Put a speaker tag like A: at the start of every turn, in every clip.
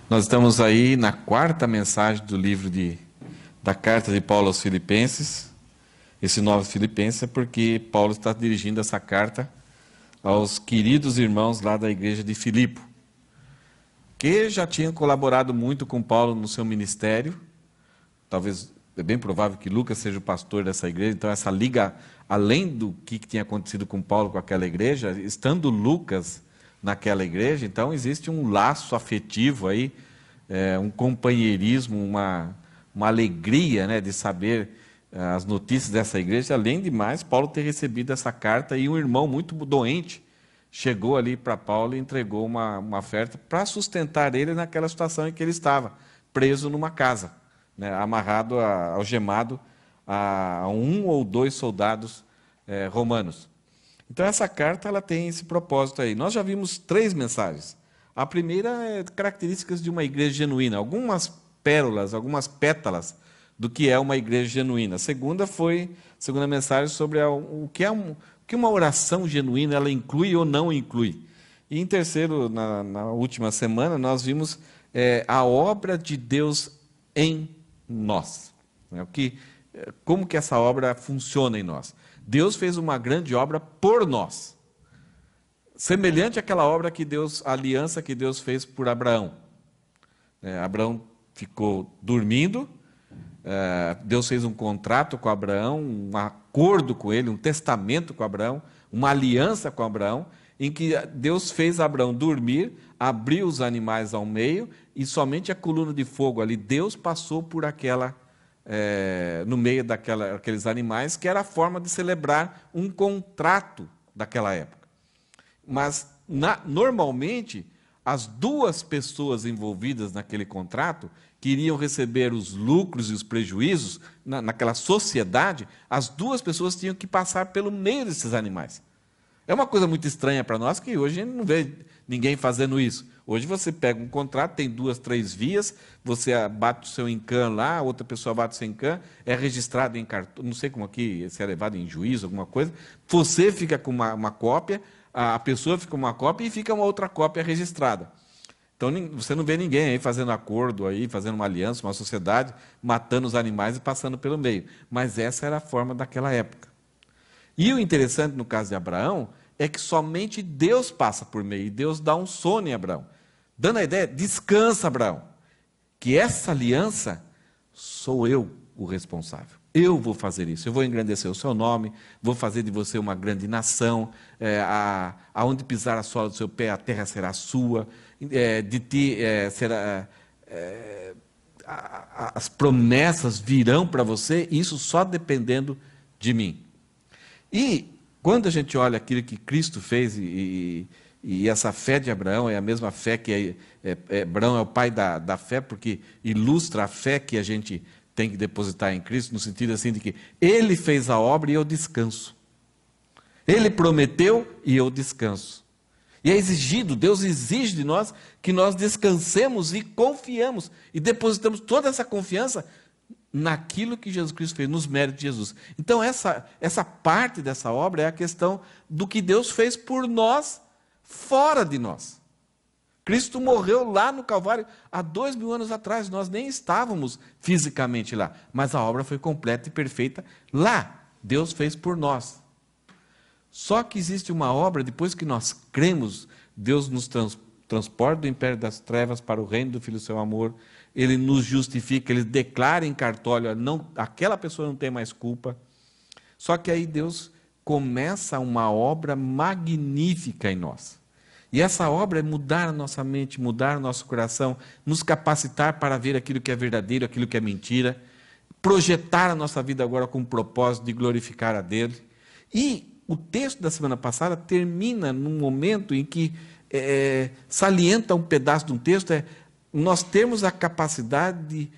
A: Nós estamos aí na quarta mensagem do livro da carta de Paulo aos Filipenses. Esse nome Filipenses é porque Paulo está dirigindo essa carta aos queridos irmãos lá da igreja de Filipo, que já tinham colaborado muito com Paulo no seu ministério. Talvez, é bem provável que Lucas seja o pastor dessa igreja, então essa liga, além do que tinha acontecido com Paulo com aquela igreja, estando Lucas naquela igreja, então existe um laço afetivo aí, um companheirismo, uma alegria, né, de saber as notícias dessa igreja. Além de mais, Paulo ter recebido essa carta e um irmão muito doente chegou ali para Paulo e entregou uma oferta para sustentar ele naquela situação em que ele estava, preso numa casa, né, amarrado, algemado a um ou dois soldados romanos. Então essa carta ela tem esse propósito aí. Nós já vimos 3 mensagens. A primeira é características de uma igreja genuína, algumas pérolas, algumas pétalas do que é uma igreja genuína. A segunda mensagem sobre o que uma oração genuína ela inclui ou não inclui. E em terceiro, na última semana, nós vimos a obra de Deus em nós. Como que essa obra funciona em nós? Deus fez uma grande obra por nós, semelhante àquela obra a aliança que Deus fez por Abraão. Abraão ficou dormindo, Deus fez um contrato com Abraão, um acordo com ele, um testamento com Abraão, uma aliança com Abraão, em que Deus fez Abraão dormir, abriu os animais ao meio, e somente a coluna de fogo ali, Deus passou por no meio daqueles animais, que era a forma de celebrar um contrato daquela época. Mas, normalmente, as 2 pessoas envolvidas naquele contrato, que iriam receber os lucros e os prejuízos, naquela sociedade, as 2 pessoas tinham que passar pelo meio desses animais. É uma coisa muito estranha para nós, que hoje a gente não vê ninguém fazendo isso. Hoje você pega um contrato, tem 2, 3 vias, você bate o seu INCAN lá, outra pessoa bate o seu INCAN, é registrado em cartório, não sei como aqui, se é levado em juízo, alguma coisa, você fica com uma cópia, a pessoa fica com uma cópia e fica uma outra cópia registrada. Então você não vê ninguém aí fazendo acordo, aí, fazendo uma aliança, uma sociedade, matando os animais e passando pelo meio. Mas essa era a forma daquela época. E o interessante no caso de Abraão é que somente Deus passa por meio, e Deus dá um sono em Abraão, dando a ideia: descansa, Abraão, que essa aliança sou eu o responsável. Eu vou fazer isso, eu vou engrandecer o seu nome, vou fazer de você uma grande nação, aonde pisar a sola do seu pé, a terra será sua, de ti será... as promessas virão para você, isso só dependendo de mim. E quando a gente olha aquilo que Cristo fez, e essa fé de Abraão é a mesma fé que Abraão é o pai da fé, porque ilustra a fé que a gente tem que depositar em Cristo, no sentido assim de que ele fez a obra e eu descanso. Ele prometeu e eu descanso. E é exigido, Deus exige de nós que nós descansemos e confiamos, e depositamos toda essa confiança naquilo que Jesus Cristo fez, nos méritos de Jesus. Então essa parte dessa obra é a questão do que Deus fez por nós, fora de nós. Cristo morreu lá no Calvário há 2000 anos atrás, nós nem estávamos fisicamente lá, mas a obra foi completa e perfeita lá, Deus fez por nós. Só que existe uma obra, depois que nós cremos, Deus nos transporta do império das trevas para o reino do Filho do seu amor, Ele nos justifica, Ele declara em cartório, aquela pessoa não tem mais culpa. Só que aí Deus começa uma obra magnífica em nós. E essa obra é mudar a nossa mente, mudar o nosso coração, nos capacitar para ver aquilo que é verdadeiro, aquilo que é mentira, projetar a nossa vida agora com o propósito de glorificar a Deus. E o texto da semana passada termina num momento em que salienta um pedaço de um texto, nós temos a capacidade de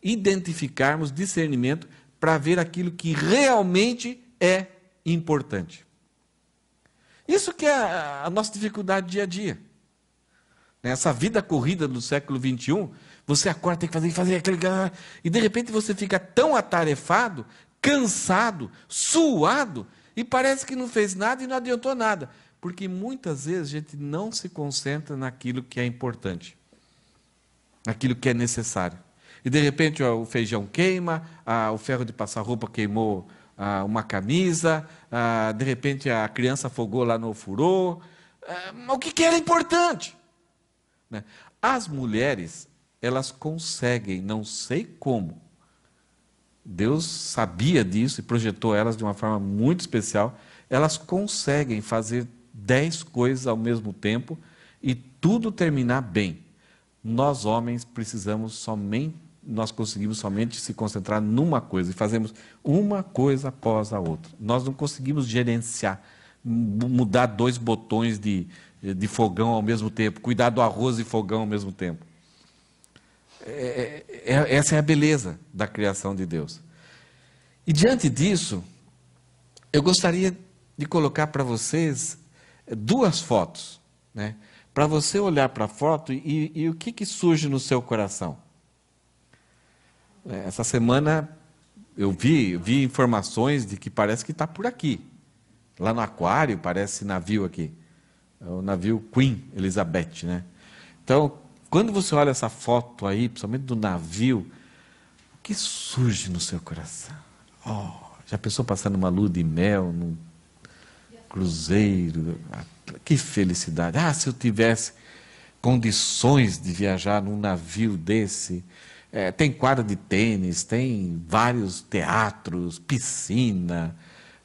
A: identificarmos discernimento para ver aquilo que realmente é importante. Isso que é a nossa dificuldade dia a dia. Nessa vida corrida do século XXI, você acorda, tem que fazer aquele... E de repente você fica tão atarefado, cansado, suado, e parece que não fez nada e não adiantou nada. Porque muitas vezes a gente não se concentra naquilo que é importante. aquilo que é necessário. E de repente o feijão queima, o ferro de passar roupa queimou uma camisa, de repente a criança afogou lá no ofurô. Mas o que era importante? Né? As mulheres, elas conseguem, não sei como, Deus sabia disso e projetou elas de uma forma muito especial, elas conseguem fazer 10 coisas ao mesmo tempo e tudo terminar bem. Nós homens nós conseguimos somente se concentrar numa coisa e fazemos uma coisa após a outra. Nós não conseguimos gerenciar, mudar 2 botões de fogão ao mesmo tempo, cuidar do arroz e fogão ao mesmo tempo. Essa é a beleza da criação de Deus. E diante disso, eu gostaria de colocar para vocês 2 fotos, né? Para você olhar para a foto e o que surge no seu coração. Essa semana eu vi informações de que parece que está por aqui. Lá no aquário, parece navio aqui. É o navio Queen Elizabeth, né? Então, quando você olha essa foto aí, principalmente do navio, o que surge no seu coração? Já pensou passando uma lua de mel num cruzeiro? Que felicidade! Se eu tivesse condições de viajar num navio desse. Tem quadra de tênis, tem vários teatros, piscina,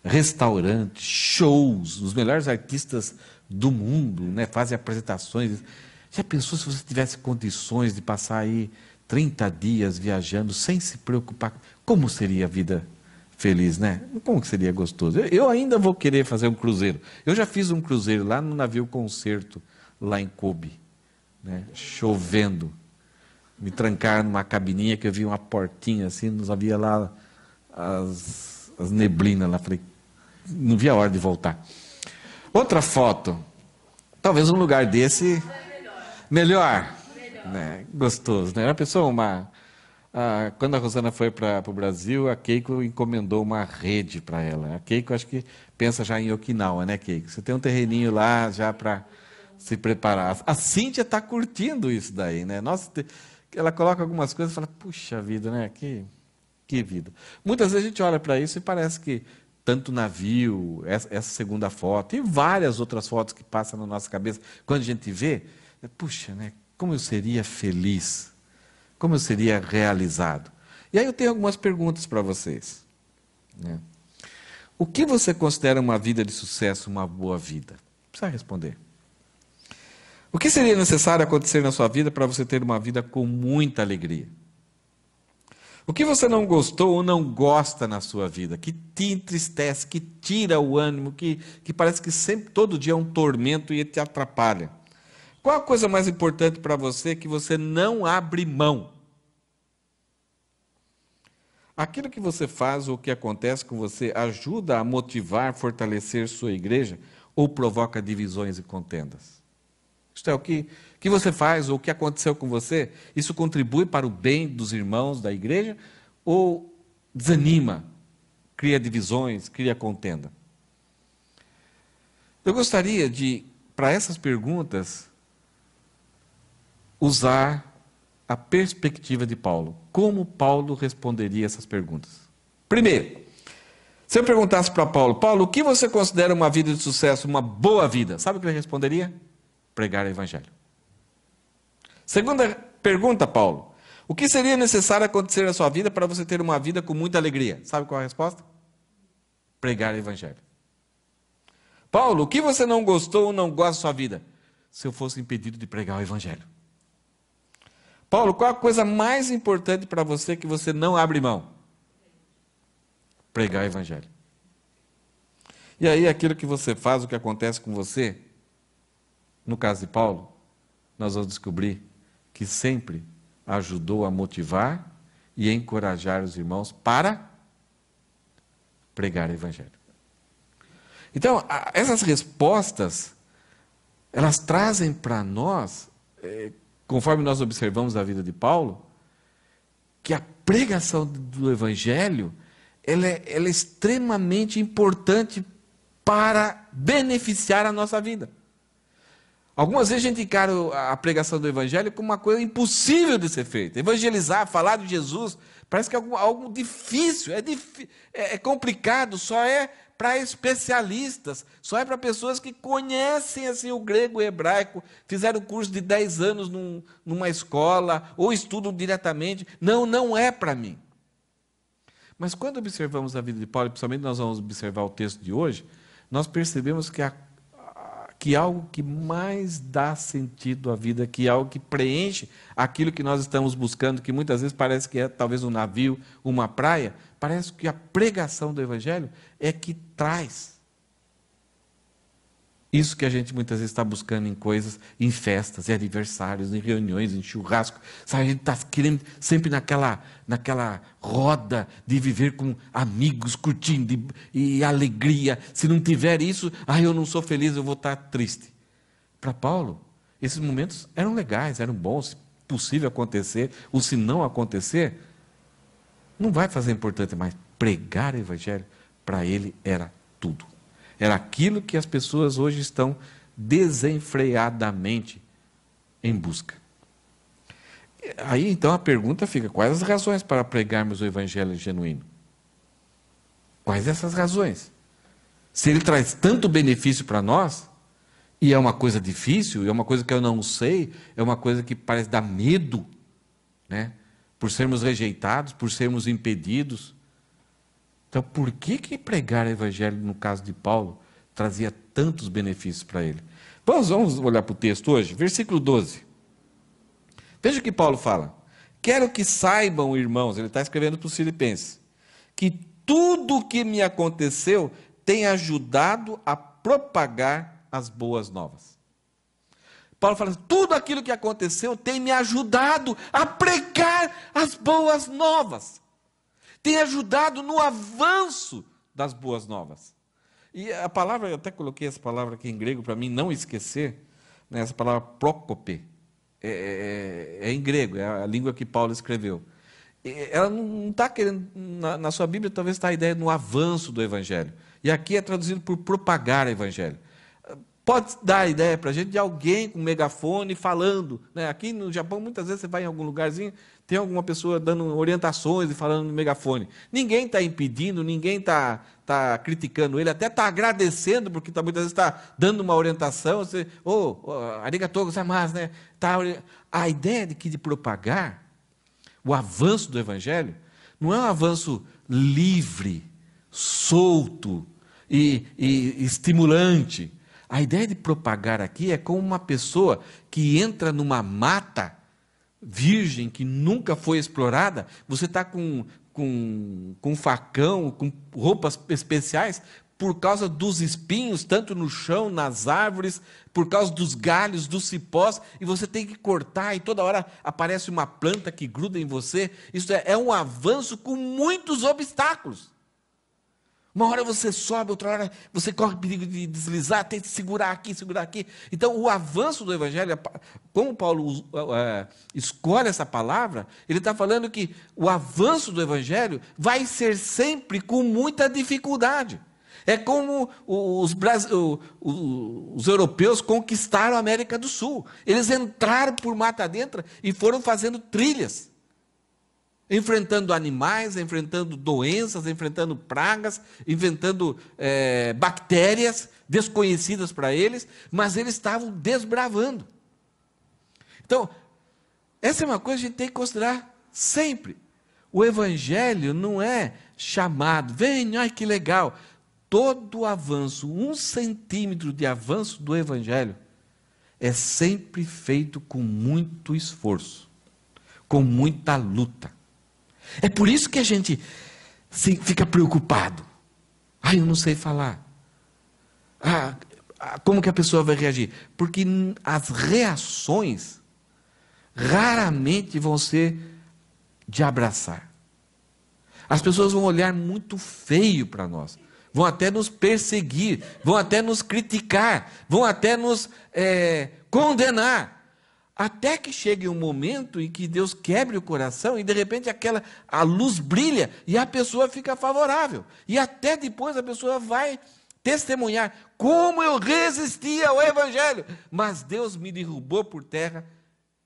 A: restaurantes, shows, os melhores artistas do mundo, né, fazem apresentações. Já pensou se você tivesse condições de passar aí 30 dias viajando sem se preocupar? Como seria a vida feliz, né? Como que seria gostoso? Eu ainda vou querer fazer um cruzeiro. Eu já fiz um cruzeiro lá no navio Concerto, lá em Kobe, né, chovendo. Me trancaram numa cabininha que eu vi uma portinha assim, nos havia lá as neblinas lá. Falei, não vi a hora de voltar. Outra foto, talvez um lugar desse melhor. Né? Gostoso, né? Uma pessoa, quando a Rosana foi para o Brasil, a Keiko encomendou uma rede para ela. A Keiko acho que pensa já em Okinawa, né, Keiko? Você tem um terreninho lá já para se preparar. A Cíntia está curtindo isso daí, né? Nossa, ela coloca algumas coisas e fala, puxa vida, né? Que vida. Muitas vezes a gente olha para isso e parece que tanto navio, essa segunda foto e várias outras fotos que passam na nossa cabeça, quando a gente vê, puxa, né? Como eu seria feliz, como eu seria realizado. E aí eu tenho algumas perguntas para vocês. Né? O que você considera uma vida de sucesso, uma boa vida? Precisa responder. O que seria necessário acontecer na sua vida para você ter uma vida com muita alegria? O que você não gostou ou não gosta na sua vida, que te entristece, que tira o ânimo, que parece que sempre, todo dia é um tormento e te atrapalha? Qual a coisa mais importante para você que você não abre mão? Aquilo que você faz ou que acontece com você ajuda a motivar, fortalecer sua igreja ou provoca divisões e contendas? Isto é, o que você faz ou o que aconteceu com você, isso contribui para o bem dos irmãos da igreja ou desanima, cria divisões, cria contenda? Eu gostaria de, para essas perguntas, usar a perspectiva de Paulo. Como Paulo responderia essas perguntas? Primeiro, se eu perguntasse para Paulo, o que você considera uma vida de sucesso, uma boa vida? Sabe o que ele responderia? Pregar o evangelho. Segunda pergunta, Paulo. O que seria necessário acontecer na sua vida para você ter uma vida com muita alegria? Sabe qual é a resposta? Pregar o evangelho. Paulo, o que você não gostou ou não gosta da sua vida? Se eu fosse impedido de pregar o evangelho. Paulo, qual a coisa mais importante para você que você não abre mão? Pregar o evangelho. E aí aquilo que você faz, o que acontece com você, no caso de Paulo, nós vamos descobrir que sempre ajudou a motivar e encorajar os irmãos para pregar o evangelho. Então, essas respostas, elas trazem para nós, conforme nós observamos a vida de Paulo, que a pregação do evangelho, ela é extremamente importante para beneficiar a nossa vida. Algumas vezes a gente encara a pregação do Evangelho como uma coisa impossível de ser feita. Evangelizar, falar de Jesus, parece que é algo difícil, é complicado, só é para especialistas, só é para pessoas que conhecem assim, o grego e o hebraico, fizeram curso de 10 anos numa escola, ou estudam diretamente. Não, não é para mim. Mas quando observamos a vida de Paulo, principalmente nós vamos observar o texto de hoje, nós percebemos que algo que mais dá sentido à vida, que algo que preenche aquilo que nós estamos buscando, que muitas vezes parece que é talvez um navio, uma praia, parece que a pregação do Evangelho é que traz isso que a gente muitas vezes está buscando em coisas, em festas, em aniversários, em reuniões, em churrasco. Sabe, a gente está querendo sempre naquela roda de viver com amigos, curtindo e alegria. Se não tiver isso, eu não sou feliz, eu vou estar triste. Para Paulo, esses momentos eram legais, eram bons, se possível acontecer, ou se não acontecer, não vai fazer importante, mas pregar o Evangelho, para ele era tudo. Era aquilo que as pessoas hoje estão desenfreadamente em busca. Aí então a pergunta fica: quais as razões para pregarmos o Evangelho genuíno? Quais essas razões? Se ele traz tanto benefício para nós, e é uma coisa difícil, é uma coisa que eu não sei, é uma coisa que parece dar medo, né? Por sermos rejeitados, por sermos impedidos. Então, por que pregar o Evangelho, no caso de Paulo, trazia tantos benefícios para ele? Vamos olhar para o texto hoje, versículo 12. Veja o que Paulo fala. Quero que saibam, irmãos, ele está escrevendo para os filipenses, que tudo o que me aconteceu tem ajudado a propagar as boas novas. Paulo fala, tudo aquilo que aconteceu tem me ajudado a pregar as boas novas. Tem ajudado no avanço das boas novas. E a palavra, eu até coloquei essa palavra aqui em grego para mim não esquecer, né, essa palavra prócope, é em grego, é a língua que Paulo escreveu. Ela não está querendo, na sua Bíblia talvez está a ideia no avanço do Evangelho. E aqui é traduzido por propagar o Evangelho. Pode dar a ideia para a gente de alguém com megafone falando, né? Aqui no Japão, muitas vezes você vai em algum lugarzinho, tem alguma pessoa dando orientações e falando no megafone. Ninguém está impedindo, ninguém está criticando ele, até está agradecendo, porque muitas vezes está dando uma orientação. Você, arigatou gozaimasu, né? A ideia de propagar o avanço do Evangelho não é um avanço livre, solto e estimulante. A ideia de propagar aqui é como uma pessoa que entra numa mata virgem, que nunca foi explorada. Você está com facão, com roupas especiais, por causa dos espinhos, tanto no chão, nas árvores, por causa dos galhos, dos cipós, e você tem que cortar, e toda hora aparece uma planta que gruda em você. Isso é um avanço com muitos obstáculos. Uma hora você sobe, outra hora você corre o perigo de deslizar, tem que segurar aqui, segurar aqui. Então, o avanço do Evangelho, como Paulo escolhe essa palavra, ele está falando que o avanço do Evangelho vai ser sempre com muita dificuldade. É como os europeus conquistaram a América do Sul. Eles entraram por mata dentro e foram fazendo trilhas. Enfrentando animais, enfrentando doenças, enfrentando pragas, enfrentando bactérias desconhecidas para eles, mas eles estavam desbravando. Então, essa é uma coisa que a gente tem que considerar sempre. O Evangelho não é chamado, vem, ai que legal. Todo avanço, 1 centímetro de avanço do Evangelho, é sempre feito com muito esforço, com muita luta. É por isso que a gente fica preocupado. Eu não sei falar. Como que a pessoa vai reagir? Porque as reações raramente vão ser de abraçar. As pessoas vão olhar muito feio para nós. Vão até nos perseguir, vão até nos criticar, vão até nos condenar. Até que chegue um momento em que Deus quebre o coração e de repente a luz brilha e a pessoa fica favorável. E até depois a pessoa vai testemunhar como eu resistia ao Evangelho, mas Deus me derrubou por terra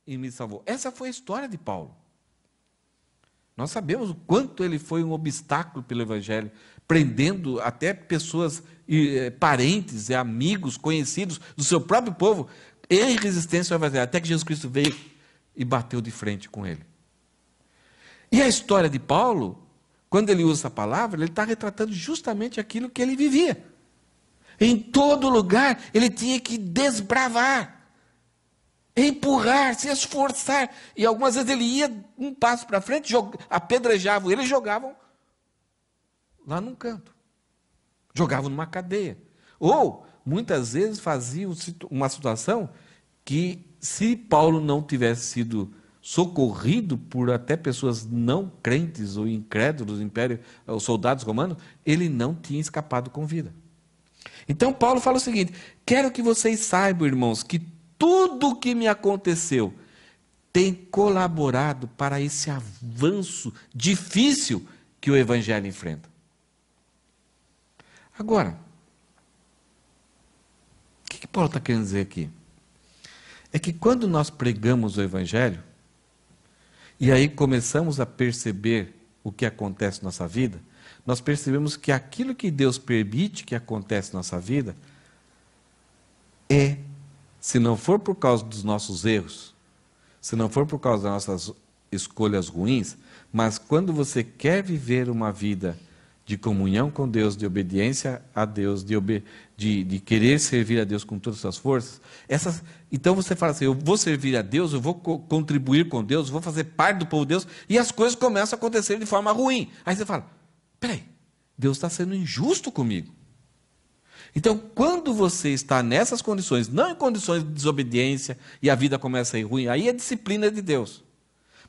A: e me salvou. Essa foi a história de Paulo. Nós sabemos o quanto ele foi um obstáculo pelo Evangelho, prendendo até pessoas, parentes, amigos, conhecidos do seu próprio povo, em resistência ao Evangelho, até que Jesus Cristo veio e bateu de frente com ele. E a história de Paulo, quando ele usa essa palavra, ele está retratando justamente aquilo que ele vivia. Em todo lugar, ele tinha que desbravar, empurrar, se esforçar. E algumas vezes ele ia um passo para frente, apedrejavam ele, jogavam lá num canto. Jogavam numa cadeia. Ou, muitas vezes, faziam uma situação que, se Paulo não tivesse sido socorrido por até pessoas não crentes ou incrédulos do império, os soldados romanos, ele não tinha escapado com vida. Então Paulo fala o seguinte: quero que vocês saibam, irmãos, que tudo o que me aconteceu tem colaborado para esse avanço difícil que o Evangelho enfrenta. Agora, o que Paulo está querendo dizer aqui? É que quando nós pregamos o Evangelho, e aí começamos a perceber o que acontece na nossa vida, nós percebemos que aquilo que Deus permite que aconteça na nossa vida se não for por causa dos nossos erros, se não for por causa das nossas escolhas ruins, mas quando você quer viver uma vida de comunhão com Deus, de obediência a Deus, de querer servir a Deus com todas as suas forças, então você fala assim: eu vou servir a Deus, eu vou contribuir com Deus, eu vou fazer parte do povo de Deus, e as coisas começam a acontecer de forma ruim. Aí você fala: peraí, Deus está sendo injusto comigo. Então, quando você está nessas condições, não em condições de desobediência, e a vida começa a ir ruim, aí é disciplina de Deus.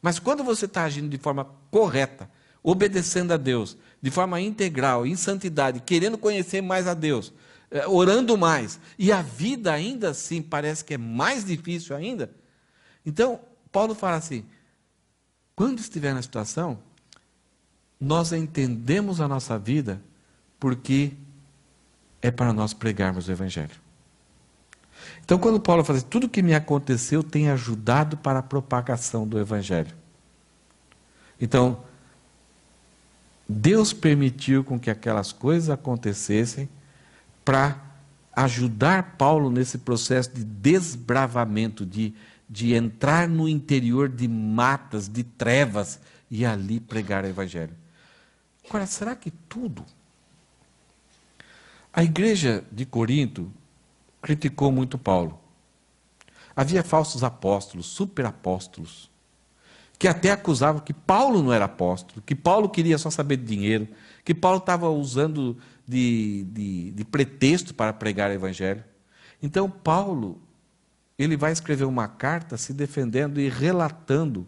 A: Mas quando você está agindo de forma correta, obedecendo a Deus, de forma integral, em santidade, querendo conhecer mais a Deus, orando mais, e a vida ainda assim parece que é mais difícil ainda, então, Paulo fala assim: quando estiver na situação, nós entendemos a nossa vida porque é para nós pregarmos o Evangelho. Então, quando Paulo fala assim: tudo que me aconteceu tem ajudado para a propagação do Evangelho. Então, Deus permitiu com que aquelas coisas acontecessem para ajudar Paulo nesse processo de desbravamento, de entrar no interior de matas, de trevas, e ali pregar o Evangelho. Agora, será que tudo? A igreja de Corinto criticou muito Paulo. Havia falsos apóstolos, superapóstolos, que até acusavam que Paulo não era apóstolo, que Paulo queria só saber de dinheiro, que Paulo estava usando de pretexto para pregar o Evangelho. Então Paulo, ele vai escrever uma carta se defendendo e relatando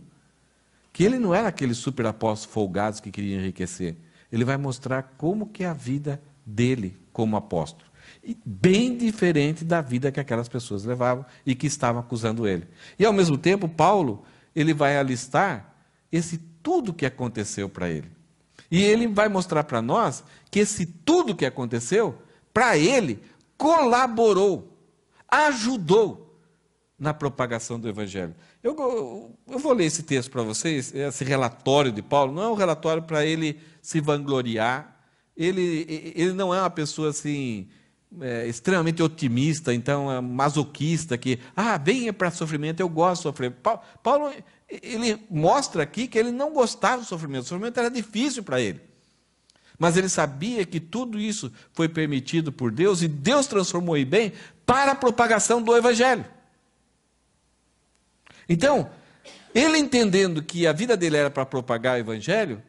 A: que ele não era aquele superapóstolo folgados que queria enriquecer. Ele vai mostrar como que é a vida dele como apóstolo. E bem diferente da vida que aquelas pessoas levavam e que estavam acusando ele. E ao mesmo tempo, Paulo, ele vai alistar tudo que aconteceu para ele. E ele vai mostrar para nós que esse tudo que aconteceu, para ele, colaborou, ajudou na propagação do Evangelho. Eu vou ler esse texto para vocês, esse relatório de Paulo. Não é um relatório para ele se vangloriar. Ele não é uma pessoa assim, extremamente otimista, então masoquista, que venha para sofrimento, eu gosto de sofrer. Paulo, ele mostra aqui que ele não gostava do sofrimento. O sofrimento era difícil para ele. Mas ele sabia que tudo isso foi permitido por Deus, e Deus transformou em bem para a propagação do Evangelho. Então, ele entendendo que a vida dele era para propagar o Evangelho,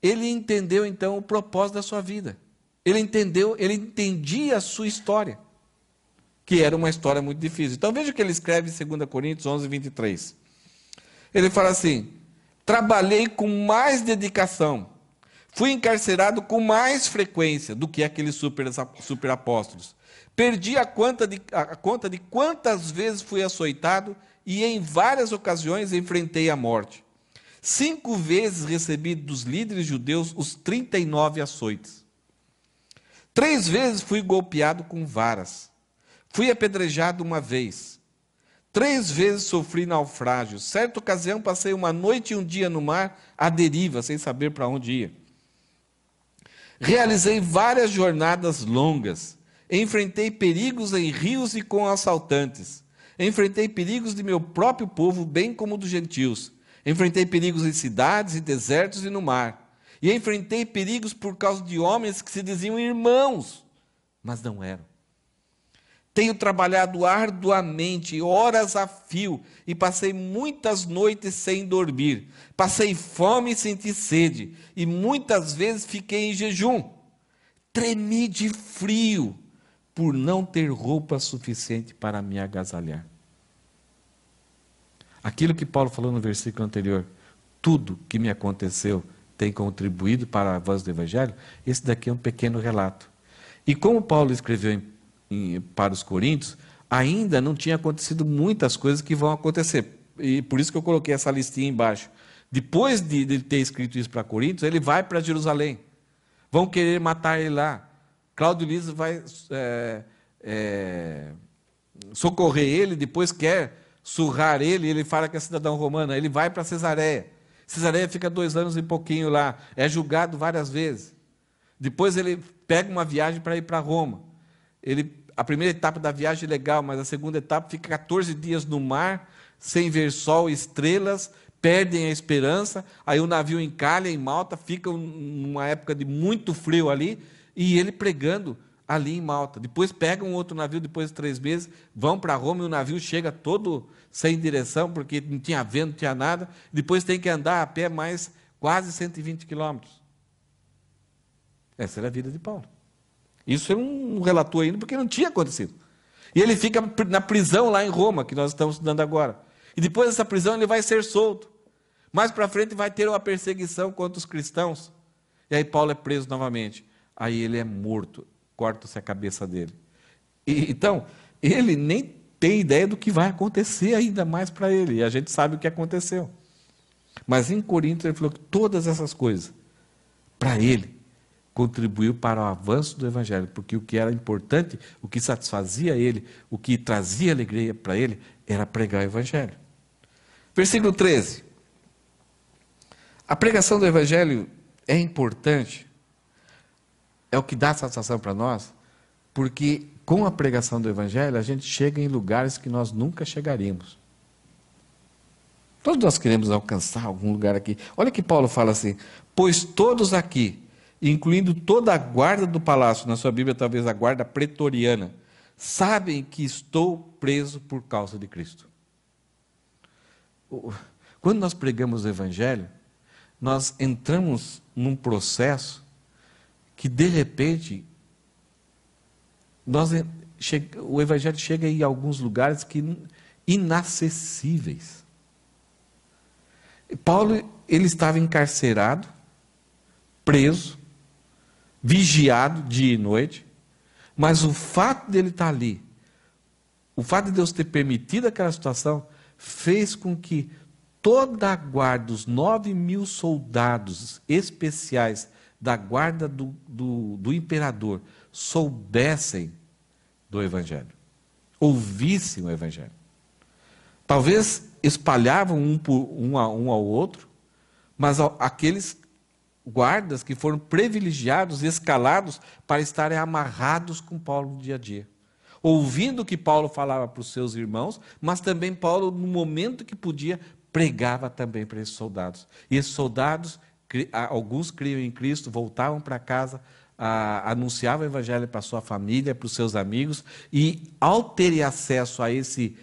A: ele entendeu então o propósito da sua vida. Ele entendia a sua história, que era uma história muito difícil. Então veja o que ele escreve em 2 Coríntios 11, 23. Ele fala assim: trabalhei com mais dedicação, fui encarcerado com mais frequência do que aqueles superapóstolos. Perdi a conta de quantas vezes fui açoitado, e em várias ocasiões enfrentei a morte. 5 vezes recebi dos líderes judeus os 39 açoites. 3 vezes fui golpeado com varas. Fui apedrejado uma vez. 3 vezes sofri naufrágio. Certa ocasião passei uma noite e um dia no mar, à deriva, sem saber para onde ia. Realizei várias jornadas longas. Enfrentei perigos em rios e com assaltantes. Enfrentei perigos de meu próprio povo, bem como dos gentios. Enfrentei perigos em cidades e desertos e no mar. E enfrentei perigos por causa de homens que se diziam irmãos, mas não eram. Tenho trabalhado arduamente, horas a fio, e passei muitas noites sem dormir. Passei fome e senti sede, e muitas vezes fiquei em jejum. Tremi de frio, por não ter roupa suficiente para me agasalhar. Aquilo que Paulo falou no versículo anterior, tudo que me aconteceu tem contribuído para o avanço do Evangelho, esse daqui é um pequeno relato. E como Paulo escreveu para os Coríntios, ainda não tinha acontecido muitas coisas que vão acontecer. E por isso que eu coloquei essa listinha embaixo. Depois de ter escrito isso para Coríntios, ele vai para Jerusalém. Vão querer matar ele lá. Cláudio Liso vai socorrer ele, depois quer surrar ele, ele fala que é cidadão romano, ele vai para Cesareia. Cesareia fica 2 anos e pouquinho lá, é julgado várias vezes. Depois ele pega uma viagem para ir para Roma. A primeira etapa da viagem é legal, mas a segunda etapa fica 14 dias no mar, sem ver sol e estrelas, perdem a esperança, aí o navio encalha em Malta, fica numa época de muito frio ali, e ele pregando ali em Malta. Depois pegam outro navio, depois de 3 meses, vão para Roma e o navio chega todo sem direção, porque não tinha vento, não tinha nada. Depois tem que andar a pé mais quase 120 quilômetros. Essa era a vida de Paulo. Isso ele não relatou ainda, porque não tinha acontecido. E ele fica na prisão lá em Roma, que nós estamos estudando agora. E depois dessa prisão ele vai ser solto. Mais para frente vai ter uma perseguição contra os cristãos. E aí Paulo é preso novamente. Aí ele é morto. Corta-se a cabeça dele. Então, ele nem tem ideia do que vai acontecer ainda mais para ele. E a gente sabe o que aconteceu. Mas em Coríntios ele falou que todas essas coisas, para ele, contribuiu para o avanço do Evangelho. Porque o que era importante, o que satisfazia ele, o que trazia alegria para ele, era pregar o Evangelho. Versículo 13. A pregação do Evangelho é importante, é o que dá satisfação para nós, porque com a pregação do Evangelho a gente chega em lugares que nós nunca chegaríamos. Todos nós queremos alcançar algum lugar aqui. Olha que Paulo fala assim: pois todos aqui, incluindo toda a guarda do palácio, na sua Bíblia talvez a guarda pretoriana, sabem que estou preso por causa de Cristo. Quando nós pregamos o Evangelho, nós entramos num processo que, de repente, o Evangelho chega em alguns lugares inacessíveis. Paulo, ele estava encarcerado, preso, vigiado dia e noite, mas o fato dele estar ali, o fato de Deus ter permitido aquela situação, fez com que toda a guarda, os 9.000 soldados especiais da guarda do imperador, soubessem do Evangelho, ouvissem o Evangelho. Talvez espalhavam um ao outro, mas aqueles guardas que foram privilegiados, escalados, para estarem amarrados com Paulo no dia a dia. Ouvindo o que Paulo falava para os seus irmãos, mas também Paulo, no momento que podia, pregava também para esses soldados. E esses soldados, alguns criam em Cristo, voltavam para casa, anunciavam o Evangelho para a sua família, para os seus amigos, e ao terem acesso a esses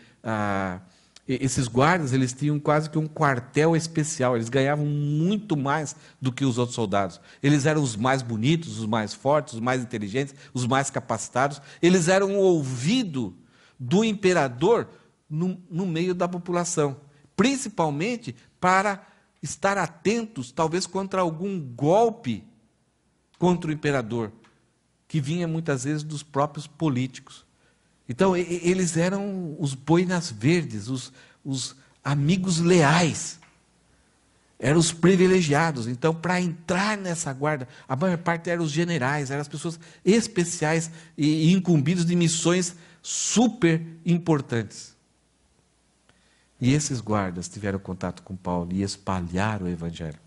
A: guardas, eles tinham quase que um quartel especial, eles ganhavam muito mais do que os outros soldados. Eles eram os mais bonitos, os mais fortes, os mais inteligentes, os mais capacitados. Eles eram o ouvido do imperador no meio da população, principalmente para estar atentos, talvez contra algum golpe contra o imperador, que vinha muitas vezes dos próprios políticos. Então, eles eram os boinas verdes, os amigos leais. eram os privilegiados. Então, para entrar nessa guarda, a maior parte eram os generais, eram as pessoas especiais e incumbidos de missões super importantes. E esses guardas tiveram contato com Paulo e espalharam o evangelho.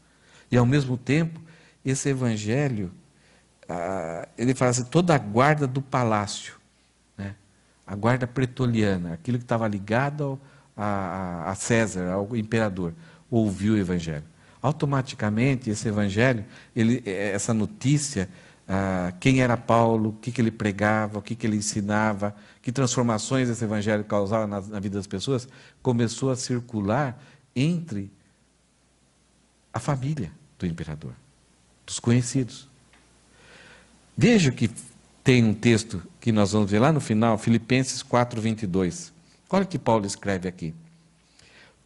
A: E ao mesmo tempo, esse evangelho, ele fala assim, toda a guarda do palácio, né? A guarda pretoriana, aquilo que estava ligado a César, ao imperador, ouviu o evangelho. Automaticamente, esse evangelho, essa notícia, quem era Paulo, o que ele pregava, o que ele ensinava, que transformações esse evangelho causava na vida das pessoas, começou a circular entre a família do imperador, dos conhecidos. Veja que tem um texto que nós vamos ver lá no final, Filipenses 4:22. Olha o que Paulo escreve aqui.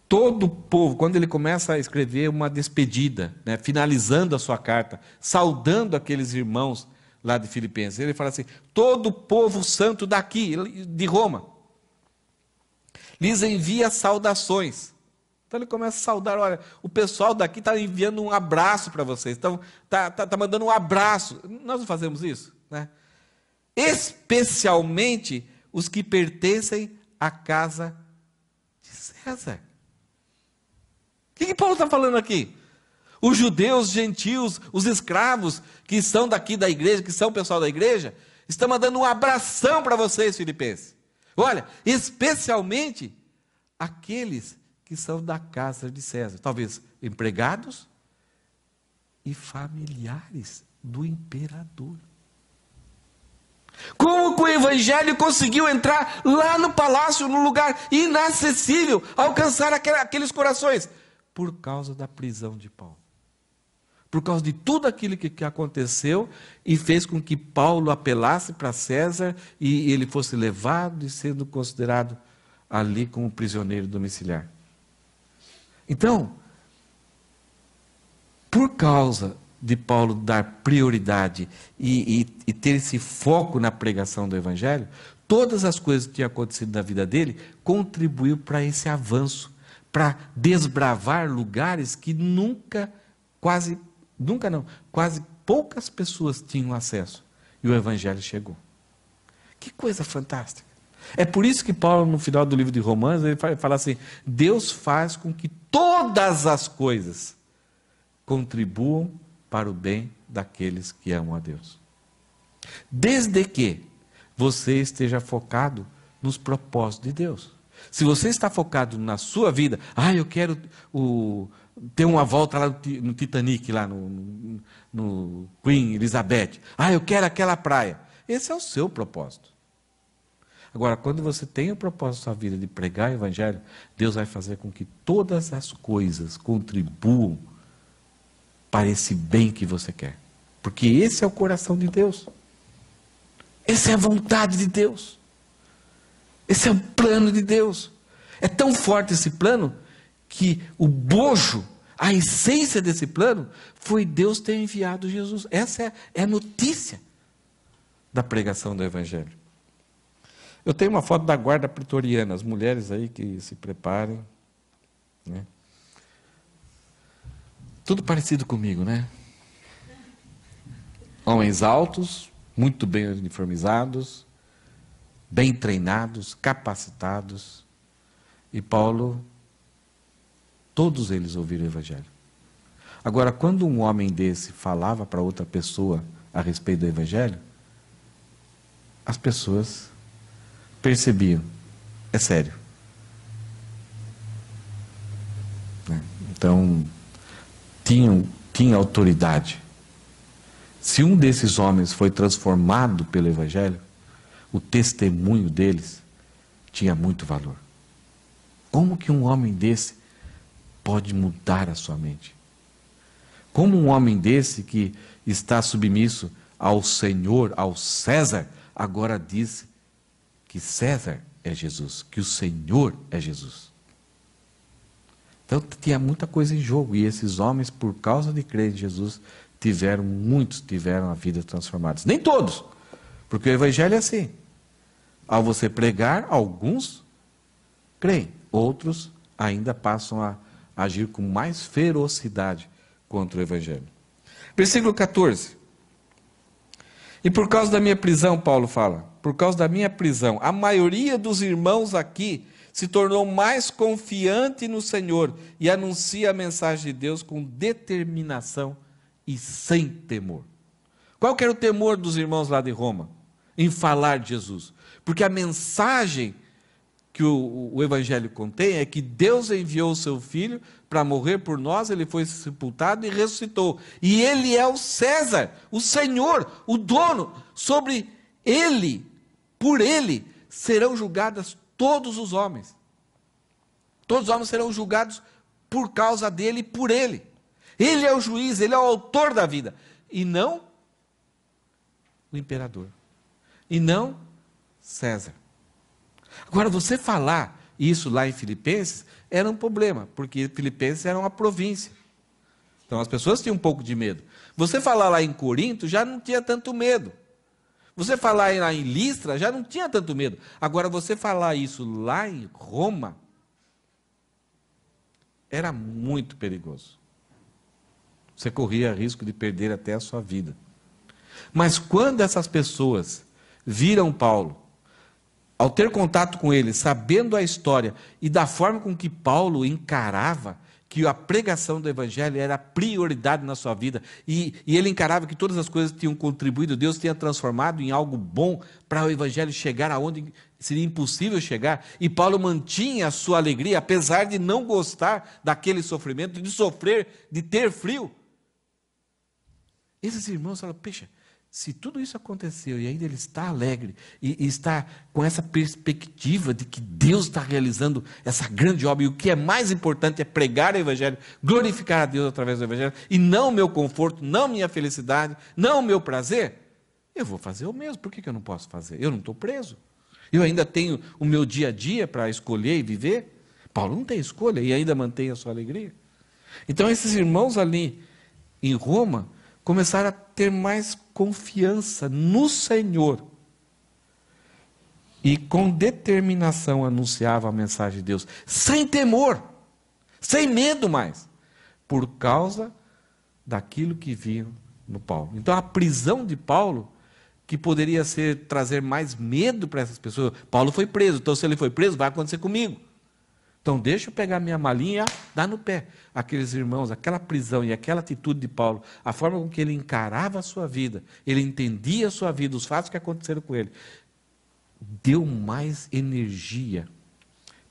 A: Todo o povo, quando ele começa a escrever uma despedida, né, finalizando a sua carta, saudando aqueles irmãos lá de Filipenses, ele fala assim, todo o povo santo daqui, de Roma, lhes envia saudações. Então ele começa a saudar, olha, o pessoal daqui está enviando um abraço para vocês, está mandando um abraço. Nós não fazemos isso, né? Especialmente os que pertencem à casa de César. O que Paulo está falando aqui? Os judeus, os gentios, os escravos que são daqui da igreja, que são o pessoal da igreja, estão mandando um abração para vocês, filipenses. Olha, especialmente aqueles que são da casa de César, talvez empregados e familiares do imperador. Como que o evangelho conseguiu entrar lá no palácio, num lugar inacessível, alcançar aqueles corações? Por causa da prisão de Paulo. Por causa de tudo aquilo que aconteceu e fez com que Paulo apelasse para César e ele fosse levado e sendo considerado ali como prisioneiro domiciliar. Então, por causa de Paulo dar prioridade e ter esse foco na pregação do evangelho, todas as coisas que tinham acontecido na vida dele contribuiu para esse avanço, para desbravar lugares que quase poucas pessoas tinham acesso. E o evangelho chegou. Que coisa fantástica. É por isso que Paulo, no final do livro de Romanos, ele fala assim, Deus faz com que todas as coisas contribuam para o bem daqueles que amam a Deus. Desde que você esteja focado nos propósitos de Deus. Se você está focado na sua vida, eu quero ter uma volta lá no Titanic, lá no Queen Elizabeth. Eu quero aquela praia. Esse é o seu propósito. Agora, quando você tem o propósito da sua vida de pregar o evangelho, Deus vai fazer com que todas as coisas contribuam para esse bem que você quer. Porque esse é o coração de Deus. Essa é a vontade de Deus. Esse é o plano de Deus. É tão forte esse plano que o bojo, a essência desse plano, foi Deus ter enviado Jesus. Essa é a notícia da pregação do evangelho. Eu tenho uma foto da guarda pretoriana, as mulheres aí que se preparem, né? Tudo parecido comigo, né? Homens altos, muito bem uniformizados, bem treinados, capacitados. E Paulo, todos eles ouviram o evangelho. Agora, quando um homem desse falava para outra pessoa a respeito do evangelho, as pessoas percebiam, é sério. Então, tinha autoridade. Se um desses homens foi transformado pelo evangelho, o testemunho deles tinha muito valor. Como que um homem desse pode mudar a sua mente? Como um homem desse que está submisso ao Senhor, ao César, agora diz que César é Jesus, que o Senhor é Jesus. Então tinha muita coisa em jogo, e esses homens, por causa de crer em Jesus, muitos tiveram a vida transformada. Nem todos, porque o evangelho é assim. Ao você pregar, alguns creem, outros ainda passam a agir com mais ferocidade contra o Evangelho. Versículo 14. E por causa da minha prisão, Paulo fala, por causa da minha prisão, a maioria dos irmãos aqui se tornou mais confiante no Senhor e anuncia a mensagem de Deus com determinação e sem temor. Qual que era o temor dos irmãos lá de Roma? Em falar de Jesus. Porque a mensagem que o Evangelho contém é que Deus enviou o seu Filho para morrer por nós, ele foi sepultado e ressuscitou. E ele é o César, o Senhor, o dono. Sobre ele, por ele, serão julgados todos os homens. Todos os homens serão julgados por causa dele e por ele. Ele é o juiz, ele é o autor da vida. E não o imperador. E não César. Agora, você falar isso lá em Filipenses era um problema, porque Filipenses era uma província. Então as pessoas tinham um pouco de medo. Você falar lá em Corinto já não tinha tanto medo. Você falar lá em Listra já não tinha tanto medo. Agora, você falar isso lá em Roma era muito perigoso. Você corria risco de perder até a sua vida. Mas quando essas pessoas viram Paulo, ao ter contato com ele, sabendo a história e da forma com que Paulo encarava que a pregação do Evangelho era a prioridade na sua vida, e ele encarava que todas as coisas tinham contribuído, Deus tinha transformado em algo bom para o Evangelho chegar aonde seria impossível chegar, e Paulo mantinha a sua alegria, apesar de não gostar daquele sofrimento, de sofrer, de ter frio. Esses irmãos falaram, puxa, se tudo isso aconteceu e ainda ele está alegre e está com essa perspectiva de que Deus está realizando essa grande obra, e o que é mais importante é pregar o Evangelho, glorificar a Deus através do Evangelho, e não o meu conforto, não minha felicidade, não o meu prazer, eu vou fazer o mesmo. Por que eu não posso fazer? Eu não estou preso. Eu ainda tenho o meu dia a dia para escolher e viver. Paulo não tem escolha e ainda mantém a sua alegria. Então esses irmãos ali em Roma começaram a ter mais confiança no Senhor e com determinação anunciavam a mensagem de Deus, sem temor, sem medo mais, por causa daquilo que viam no Paulo. Então a prisão de Paulo, que poderia trazer mais medo para essas pessoas, Paulo foi preso, então se ele foi preso, vai acontecer comigo. Então deixa eu pegar minha malinha e dar no pé. Aqueles irmãos, aquela prisão e aquela atitude de Paulo, a forma com que ele encarava a sua vida, ele entendia a sua vida, os fatos que aconteceram com ele, deu mais energia,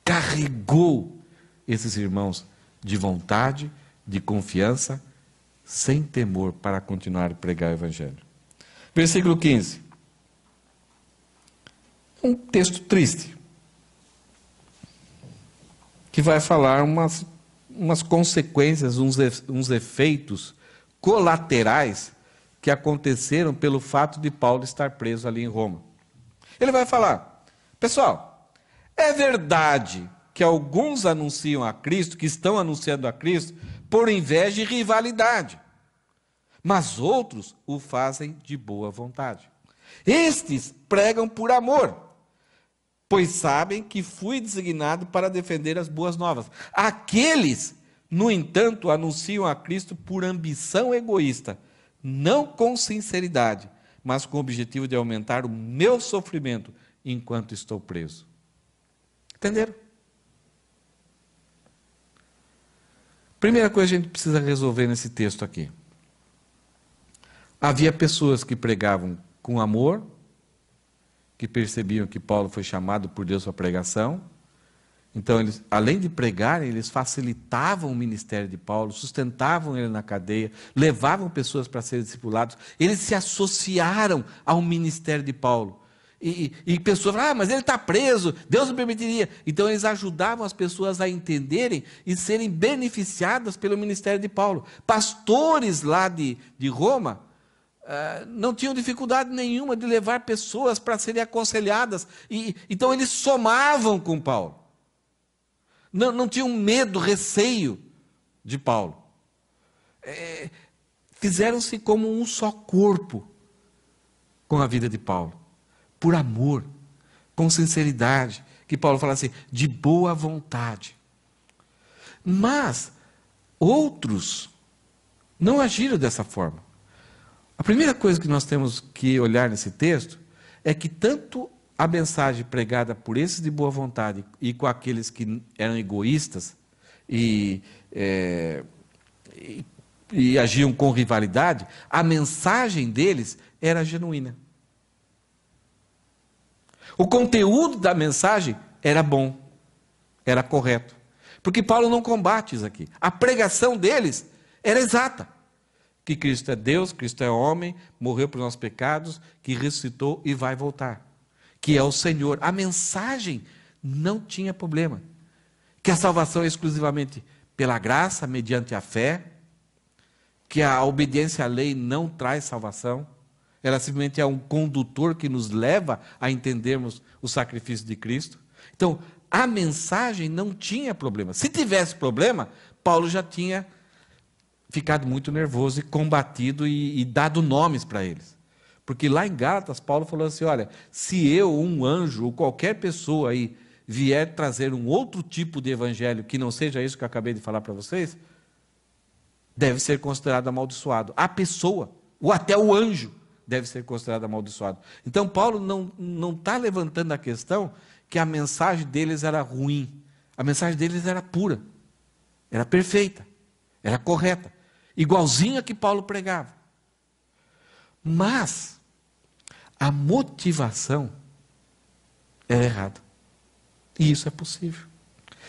A: carregou esses irmãos de vontade, de confiança, sem temor para continuar a pregar o Evangelho. Versículo 15. Um texto triste, que vai falar umas consequências, uns efeitos colaterais que aconteceram pelo fato de Paulo estar preso ali em Roma. Ele vai falar, pessoal, é verdade que alguns anunciam a Cristo, que estão anunciando a Cristo, por inveja e rivalidade, mas outros o fazem de boa vontade. Estes pregam por amor, pois sabem que fui designado para defender as boas novas. Aqueles, no entanto, anunciam a Cristo por ambição egoísta, não com sinceridade, mas com o objetivo de aumentar o meu sofrimento enquanto estou preso. Entenderam? Primeira coisa que a gente precisa resolver nesse texto aqui. Havia pessoas que pregavam com amor, que percebiam que Paulo foi chamado por Deus para a pregação. Então, eles, além de pregarem, eles facilitavam o ministério de Paulo, sustentavam ele na cadeia, levavam pessoas para serem discipulados. Eles se associaram ao ministério de Paulo. E pessoas falavam, mas ele está preso, Deus não permitiria. Então, eles ajudavam as pessoas a entenderem e serem beneficiadas pelo ministério de Paulo. Pastores lá de Roma, não tinham dificuldade nenhuma de levar pessoas para serem aconselhadas. Então eles somavam com Paulo. Não tinham medo, receio de Paulo. Fizeram-se como um só corpo com a vida de Paulo. Por amor, com sinceridade. Que Paulo fala assim, de boa vontade. Mas outros não agiram dessa forma. A primeira coisa que nós temos que olhar nesse texto é que tanto a mensagem pregada por esses de boa vontade e com aqueles que eram egoístas e agiam com rivalidade, a mensagem deles era genuína. O conteúdo da mensagem era bom, era correto. Porque Paulo não combate isso aqui. A pregação deles era exata. Que Cristo é Deus, Cristo é homem, morreu por nossos pecados, que ressuscitou e vai voltar. Que é o Senhor. A mensagem não tinha problema. Que a salvação é exclusivamente pela graça, mediante a fé. Que a obediência à lei não traz salvação. Ela simplesmente é um condutor que nos leva a entendermos o sacrifício de Cristo. Então, a mensagem não tinha problema. Se tivesse problema, Paulo já tinha ficado muito nervoso e combatido e dado nomes para eles. Porque lá em Gálatas, Paulo falou assim, olha, se eu, um anjo, ou qualquer pessoa aí, vier trazer um outro tipo de evangelho, que não seja isso que eu acabei de falar para vocês, deve ser considerado amaldiçoado. A pessoa, ou até o anjo, deve ser considerado amaldiçoado. Então, Paulo não está levantando a questão que a mensagem deles era ruim. A mensagem deles era pura, era perfeita, era correta, igualzinha que Paulo pregava. Mas a motivação era errada. E isso é possível.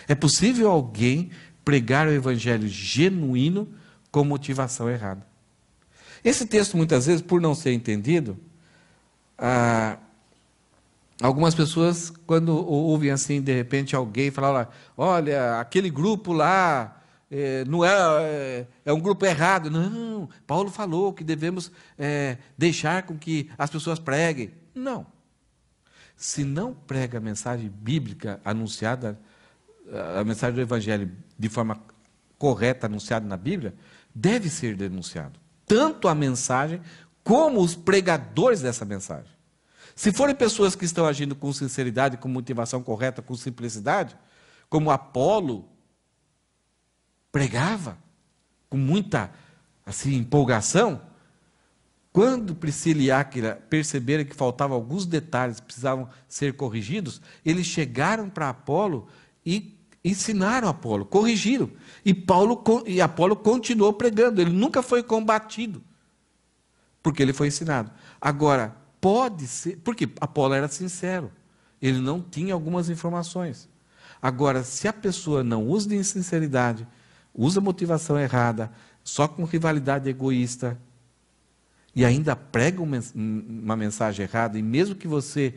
A: É possível alguém pregar o evangelho genuíno com motivação errada. Esse texto, muitas vezes, por não ser entendido, algumas pessoas, quando ouvem assim, de repente, alguém falar, olha, aquele grupo lá não é um grupo errado. Não, Paulo falou que devemos deixar com que as pessoas preguem. Não. Se não prega a mensagem bíblica anunciada, a mensagem do Evangelho de forma correta, anunciada na Bíblia, deve ser denunciado. Tanto a mensagem, como os pregadores dessa mensagem. Se forem pessoas que estão agindo com sinceridade, com motivação correta, com simplicidade, como Apolo pregava, com muita empolgação, quando Priscila e Áquila perceberam que faltavam alguns detalhes, precisavam ser corrigidos, eles chegaram para Apolo e ensinaram Apolo, corrigiram. E Apolo continuou pregando, ele nunca foi combatido, porque ele foi ensinado. Agora, pode ser, porque Apolo era sincero, ele não tinha algumas informações. Agora, se a pessoa não usa de sinceridade, usa motivação errada, só com rivalidade egoísta, e ainda prega uma mensagem errada, e mesmo que você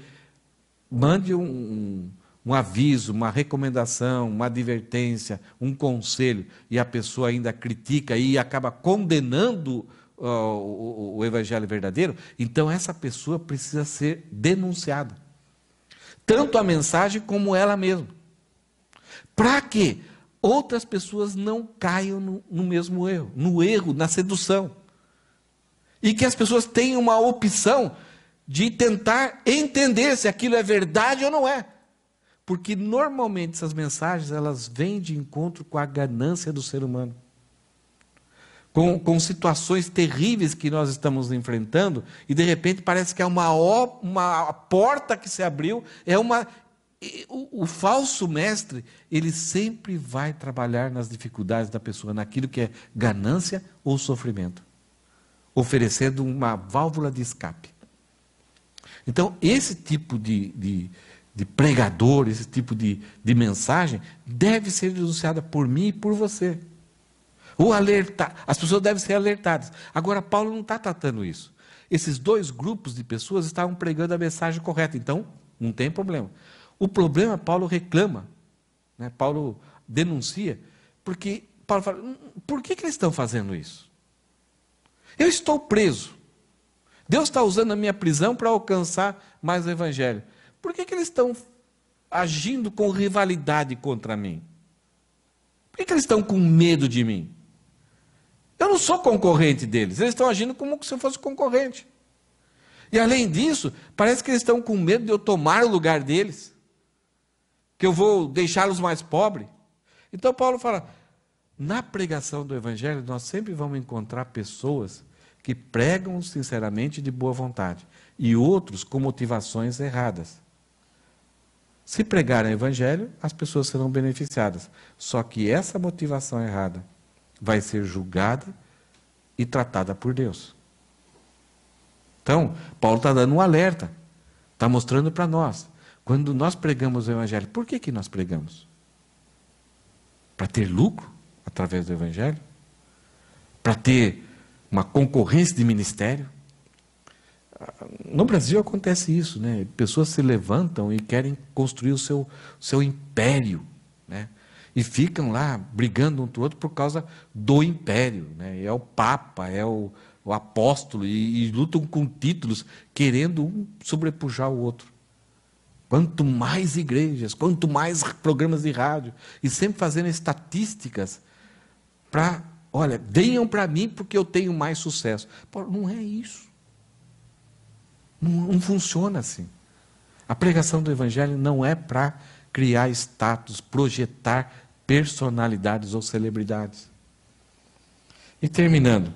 A: mande um aviso, uma recomendação, uma advertência, um conselho, e a pessoa ainda critica e acaba condenando o evangelho verdadeiro, então essa pessoa precisa ser denunciada. Tanto a mensagem como ela mesma. Para que outras pessoas não caiam no mesmo erro, no erro, na sedução. E que as pessoas tenham uma opção de tentar entender se aquilo é verdade ou não é. Porque normalmente essas mensagens, elas vêm de encontro com a ganância do ser humano. Com situações terríveis que nós estamos enfrentando, e de repente parece que é uma porta que se abriu, o falso mestre, ele sempre vai trabalhar nas dificuldades da pessoa, naquilo que é ganância ou sofrimento, oferecendo uma válvula de escape. Então, esse tipo de pregador, esse tipo de mensagem, deve ser denunciada por mim e por você. Ou alertar, as pessoas devem ser alertadas. Agora, Paulo não está tratando isso. Esses dois grupos de pessoas estavam pregando a mensagem correta, então não tem problema. O problema, Paulo reclama, né? Paulo denuncia, porque Paulo fala, por que eles estão fazendo isso? Eu estou preso. Deus está usando a minha prisão para alcançar mais o evangelho. Por que eles estão agindo com rivalidade contra mim? Por que eles estão com medo de mim? Eu não sou concorrente deles, eles estão agindo como se eu fosse concorrente. E além disso, parece que eles estão com medo de eu tomar o lugar deles, que eu vou deixá-los mais pobres. Então Paulo fala, na pregação do Evangelho, nós sempre vamos encontrar pessoas que pregam sinceramente de boa vontade e outros com motivações erradas. Se pregarem o Evangelho, as pessoas serão beneficiadas. Só que essa motivação errada vai ser julgada e tratada por Deus. Então, Paulo está dando um alerta, está mostrando para nós. Quando nós pregamos o Evangelho, por que nós pregamos? Para ter lucro através do Evangelho? Para ter uma concorrência de ministério? No Brasil acontece isso, né? Pessoas se levantam e querem construir o seu império, né? E ficam lá brigando um com o outro por causa do império, né? É o Papa, é o apóstolo, e lutam com títulos, querendo um sobrepujar o outro. Quanto mais igrejas, quanto mais programas de rádio, e sempre fazendo estatísticas para, olha, venham para mim porque eu tenho mais sucesso. Pô, não é isso. Não funciona assim. A pregação do Evangelho não é para criar status, projetar personalidades ou celebridades. E terminando,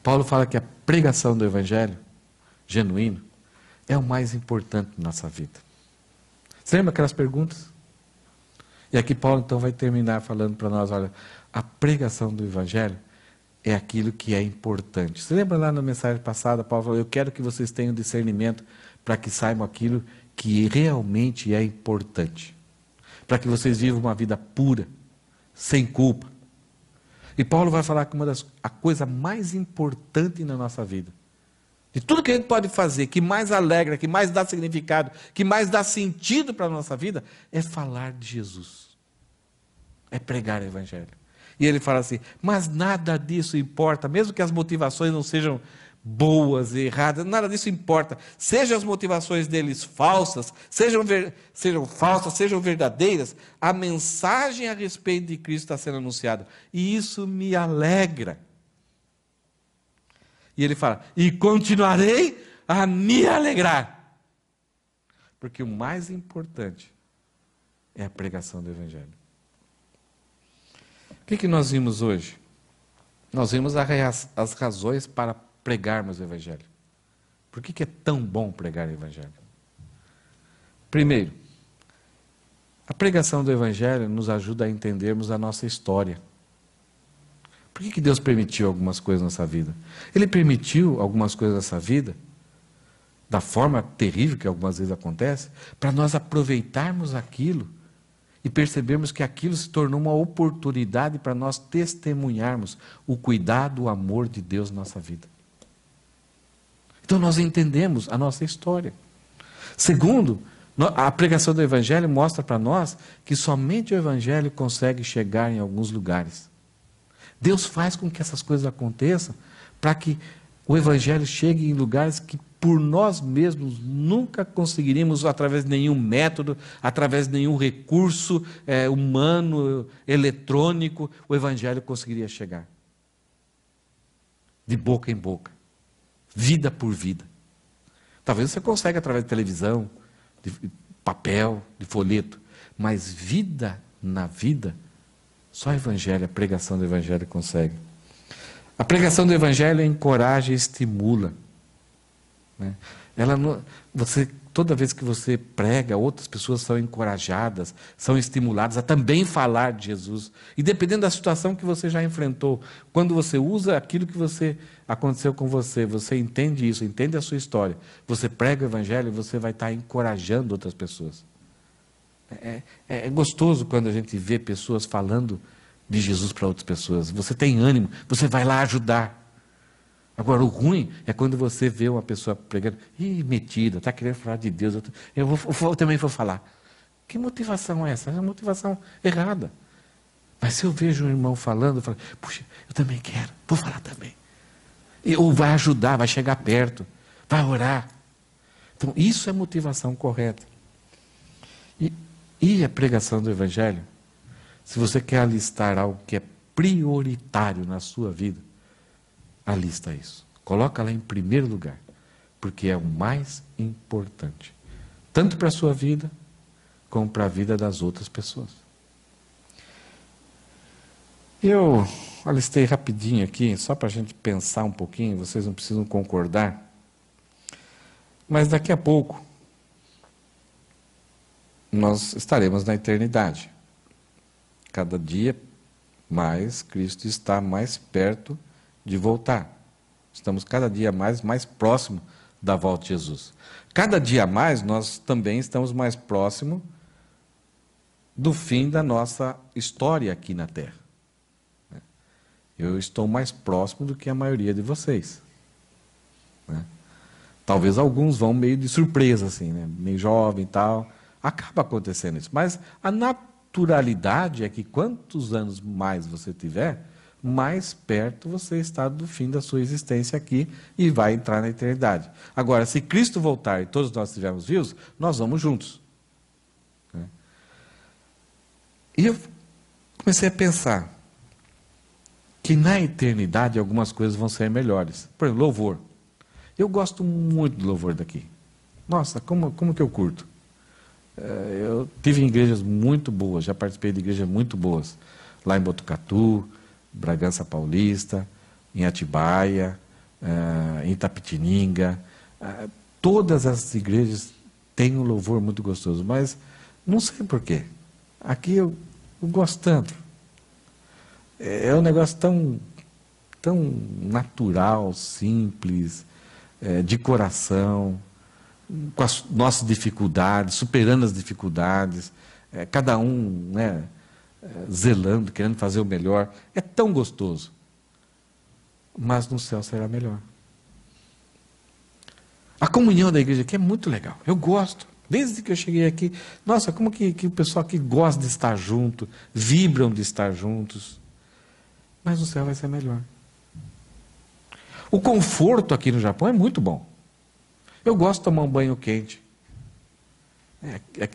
A: Paulo fala que a pregação do Evangelho genuíno é o mais importante na nossa vida. Você lembra aquelas perguntas? E aqui Paulo então vai terminar falando para nós, olha, a pregação do Evangelho é aquilo que é importante. Você lembra lá na mensagem passada, Paulo falou, eu quero que vocês tenham discernimento para que saibam aquilo que realmente é importante. Para que vocês vivam uma vida pura, sem culpa. E Paulo vai falar que a coisa mais importante na nossa vida, de tudo que a gente pode fazer, que mais alegra, que mais dá significado, que mais dá sentido para a nossa vida, é falar de Jesus. É pregar o Evangelho. E ele fala assim, mas nada disso importa, mesmo que as motivações não sejam boas e erradas, nada disso importa. Sejam as motivações deles falsas, sejam falsas, sejam verdadeiras, a mensagem a respeito de Cristo está sendo anunciada. E isso me alegra. E ele fala, e continuarei a me alegrar. Porque o mais importante é a pregação do Evangelho. O que nós vimos hoje? Nós vimos as razões para pregarmos o Evangelho. Por que é tão bom pregar o Evangelho? Primeiro, a pregação do Evangelho nos ajuda a entendermos a nossa história. Por que Deus permitiu algumas coisas na nossa vida? Ele permitiu algumas coisas nessa vida, da forma terrível que algumas vezes acontece, para nós aproveitarmos aquilo e percebermos que aquilo se tornou uma oportunidade para nós testemunharmos o cuidado, o amor de Deus na nossa vida. Então nós entendemos a nossa história. Segundo, a pregação do Evangelho mostra para nós que somente o Evangelho consegue chegar em alguns lugares. Deus faz com que essas coisas aconteçam para que o Evangelho chegue em lugares que por nós mesmos nunca conseguiríamos, através de nenhum método, através de nenhum recurso humano, eletrônico, o Evangelho conseguiria chegar. De boca em boca. Vida por vida. Talvez você consiga através de televisão, de papel, de folheto, mas vida na vida, só o Evangelho, a pregação do Evangelho consegue. A pregação do Evangelho encoraja e estimula. Né? Toda vez que você prega, outras pessoas são encorajadas, são estimuladas a também falar de Jesus. E dependendo da situação que você já enfrentou, quando você usa aquilo que aconteceu com você, você entende isso, entende a sua história, você prega o Evangelho, você vai estar encorajando outras pessoas. É gostoso quando a gente vê pessoas falando de Jesus para outras pessoas. Você tem ânimo, você vai lá ajudar. Agora, o ruim é quando você vê uma pessoa pregando, metida, está querendo falar de Deus, eu também vou falar. Que motivação é essa? É uma motivação errada. Mas se eu vejo um irmão falando, eu falo, puxa, eu também quero, vou falar também. Ou vai ajudar, vai chegar perto, vai orar. Então, isso é motivação correta. E a pregação do Evangelho, se você quer alistar algo que é prioritário na sua vida, alista isso. Coloca lá em primeiro lugar, porque é o mais importante, tanto para a sua vida, como para a vida das outras pessoas. Eu alistei rapidinho aqui, só para a gente pensar um pouquinho, vocês não precisam concordar, mas daqui a pouco nós estaremos na eternidade. Cada dia mais Cristo está mais perto de voltar. Estamos cada dia mais próximo da volta de Jesus. Cada dia mais nós também estamos mais próximo do fim da nossa história aqui na Terra. Eu estou mais próximo do que a maioria de vocês. Talvez alguns vão meio de surpresa, assim, né? Meio jovem e tal. Acaba acontecendo isso. Mas a naturalidade é que quantos anos mais você tiver, mais perto você está do fim da sua existência aqui e vai entrar na eternidade. Agora, se Cristo voltar e todos nós estivermos vivos, nós vamos juntos. E eu comecei a pensar que na eternidade algumas coisas vão ser melhores. Por exemplo, louvor. Eu gosto muito do louvor daqui. Nossa, como que eu curto. Eu tive em igrejas muito boas, já participei de igrejas muito boas. Lá em Botucatu, Bragança Paulista, em Atibaia, em Itapetininga. Todas essas igrejas têm um louvor muito gostoso, mas não sei porquê. Aqui eu gosto tanto. É um negócio tão natural, simples, de coração, com as nossas dificuldades, superando as dificuldades, cada um, né, zelando, querendo fazer o melhor. É tão gostoso. Mas no céu será melhor. A comunhão da igreja aqui é muito legal. Eu gosto. Desde que eu cheguei aqui, nossa, como que o pessoal aqui gosta de estar junto, vibram de estar juntos. Mas no céu vai ser melhor. O conforto aqui no Japão é muito bom. Eu gosto de tomar um banho quente.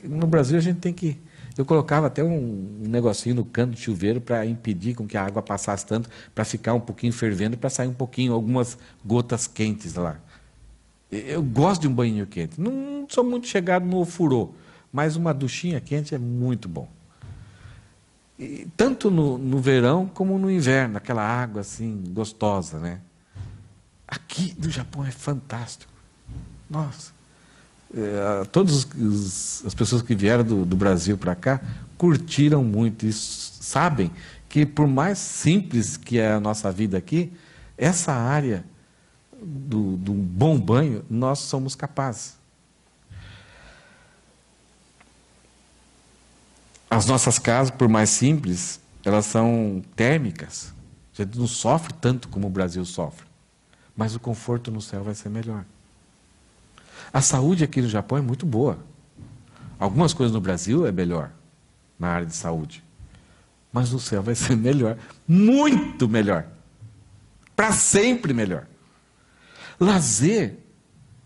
A: No Brasil a gente tem que... Eu colocava até um negocinho no cano do chuveiro para impedir com que a água passasse tanto, para ficar um pouquinho fervendo, para sair um pouquinho, algumas gotas quentes lá. Eu gosto de um banho quente. Não sou muito chegado no ofurô, mas uma duchinha quente é muito bom. E, tanto no verão como no inverno, aquela água assim, gostosa, né? Aqui no Japão é fantástico. Nossa. Todas as pessoas que vieram do Brasil para cá curtiram muito e sabem que, por mais simples que é a nossa vida aqui, essa área do bom banho, nós somos capazes. As nossas casas, por mais simples, elas são térmicas. A gente não sofre tanto como o Brasil sofre. Mas o conforto no céu vai ser melhor. A saúde aqui no Japão é muito boa. Algumas coisas no Brasil é melhor, na área de saúde. Mas no céu vai ser melhor. Muito melhor. Para sempre melhor. Lazer,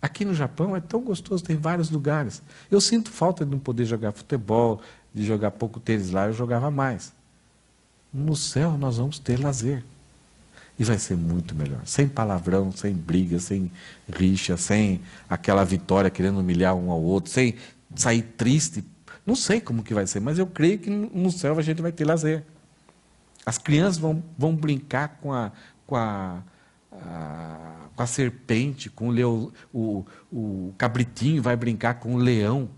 A: aqui no Japão é tão gostoso, tem vários lugares. Eu sinto falta de não poder jogar futebol, de jogar pouco tênis lá, eu jogava mais. No céu nós vamos ter lazer. E vai ser muito melhor. Sem palavrão, sem briga, sem rixa, sem aquela vitória querendo humilhar um ao outro, sem sair triste. Não sei como que vai ser, mas eu creio que no céu a gente vai ter lazer. As crianças vão brincar com a serpente, com o leão, o cabritinho vai brincar com o leão.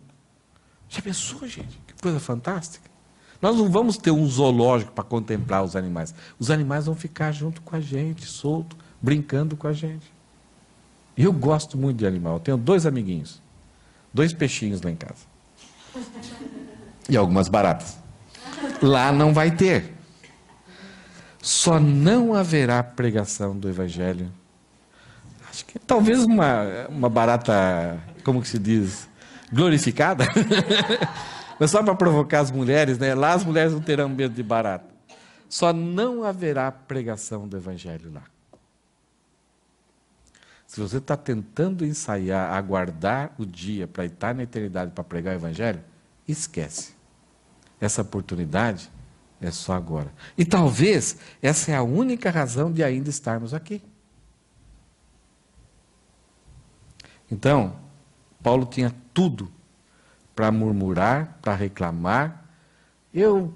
A: Já pensou, gente? Que coisa fantástica. Nós não vamos ter um zoológico para contemplar os animais. Os animais vão ficar junto com a gente, solto, brincando com a gente. E eu gosto muito de animal. Eu tenho 2 amiguinhos. 2 peixinhos lá em casa. E algumas baratas. Lá não vai ter. Só não haverá pregação do Evangelho. Acho que talvez uma barata, como que se diz, glorificada. Mas só para provocar as mulheres, né? Lá as mulheres não terão medo de barata. Só não haverá pregação do Evangelho lá. Se você está tentando ensaiar, aguardar o dia para estar na eternidade para pregar o Evangelho, esquece. Essa oportunidade é só agora. E talvez essa é a única razão de ainda estarmos aqui. Então, Paulo tinha tudo para murmurar, para reclamar. Eu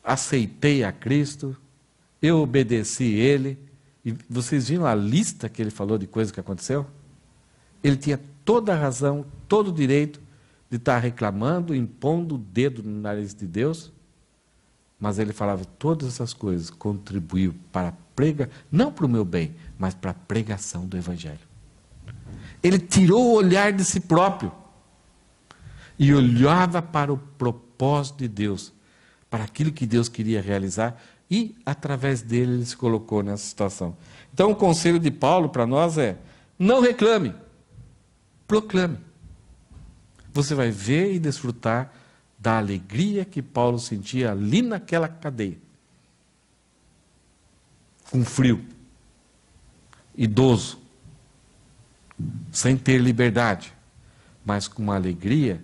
A: aceitei a Cristo, eu obedeci ele. E vocês viram a lista que ele falou de coisas que aconteceu? Ele tinha toda a razão, todo o direito de estar reclamando, impondo o dedo no nariz de Deus, mas ele falava todas essas coisas, contribuiu para a prega, não para o meu bem, mas para a pregação do Evangelho. Ele tirou o olhar de si próprio e olhava para o propósito de Deus, para aquilo que Deus queria realizar, e através dele ele se colocou nessa situação. Então o conselho de Paulo para nós é: não reclame, proclame. Você vai ver e desfrutar da alegria que Paulo sentia ali naquela cadeia. Com frio, idoso, sem ter liberdade, mas com uma alegria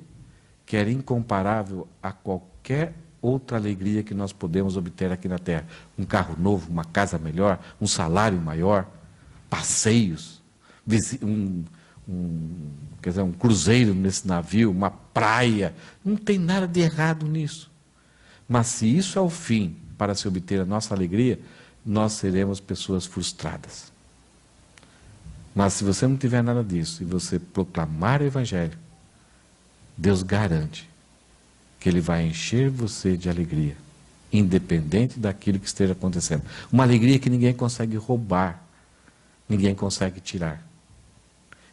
A: que era incomparável a qualquer outra alegria que nós podemos obter aqui na terra. Um carro novo, uma casa melhor, um salário maior, passeios, um cruzeiro nesse navio, uma praia. Não tem nada de errado nisso. Mas se isso é o fim para se obter a nossa alegria, nós seremos pessoas frustradas. Mas se você não tiver nada disso e você proclamar o Evangelho, Deus garante que Ele vai encher você de alegria, independente daquilo que esteja acontecendo. Uma alegria que ninguém consegue roubar, ninguém consegue tirar.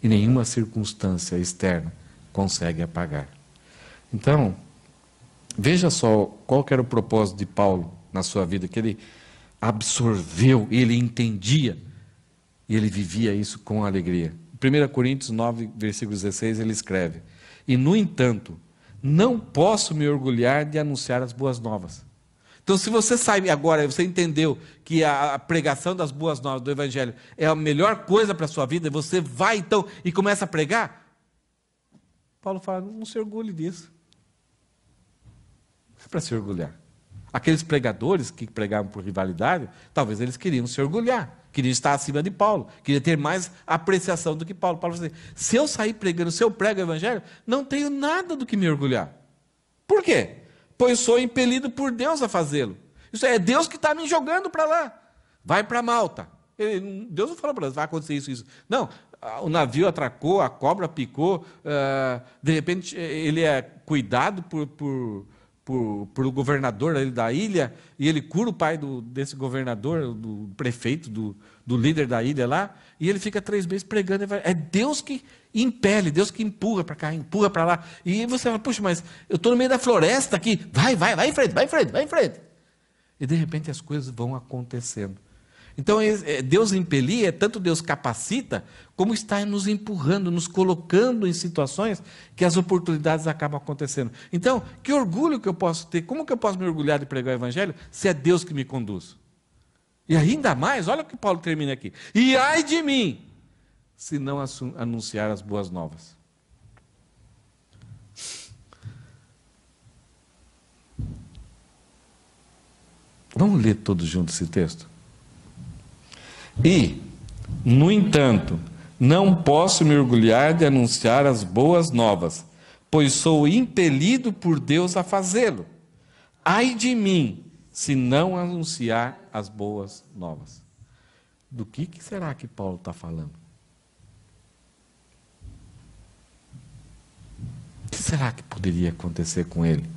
A: E nenhuma circunstância externa consegue apagar. Então, veja só qual que era o propósito de Paulo na sua vida, que ele absorveu, ele entendia, e ele vivia isso com alegria. 1 Coríntios 9, versículo 16, ele escreve: e, no entanto, não posso me orgulhar de anunciar as boas novas. Então, se você sai agora, você entendeu que a pregação das boas novas do Evangelho é a melhor coisa para a sua vida, você vai então e começa a pregar, Paulo fala: não se orgulhe disso. Não é para se orgulhar. Aqueles pregadores que pregavam por rivalidade, talvez eles queriam se orgulhar, queriam estar acima de Paulo, queriam ter mais apreciação do que Paulo. Paulo falou assim: se eu sair pregando, se eu prego o Evangelho, não tenho nada do que me orgulhar. Por quê? Pois sou impelido por Deus a fazê-lo. Isso é Deus que está me jogando para lá. Vai para Malta. Deus não falou para nós: vai acontecer isso, isso. Não, o navio atracou, a cobra picou, de repente ele é cuidado por o governador da ilha, e ele cura o pai desse governador, do prefeito, do líder da ilha lá, e ele fica 3 meses pregando. É Deus que impele, Deus que empurra para cá, empurra para lá. E você fala: puxa, mas eu estou no meio da floresta aqui. Vai em frente, vai em frente, vai em frente. E de repente as coisas vão acontecendo. Então Deus impelir, é tanto Deus capacita, como está nos empurrando, nos colocando em situações que as oportunidades acabam acontecendo. Então, que orgulho que eu posso ter? Como que eu posso me orgulhar de pregar o Evangelho se é Deus que me conduz? E ainda mais, olha o que Paulo termina aqui: e ai de mim, se não anunciar as boas novas. Vamos ler todos juntos esse texto? E, no entanto, não posso me orgulhar de anunciar as boas novas, pois sou impelido por Deus a fazê-lo. Ai de mim, se não anunciar as boas novas. Do que será que Paulo está falando? O que será que poderia acontecer com ele?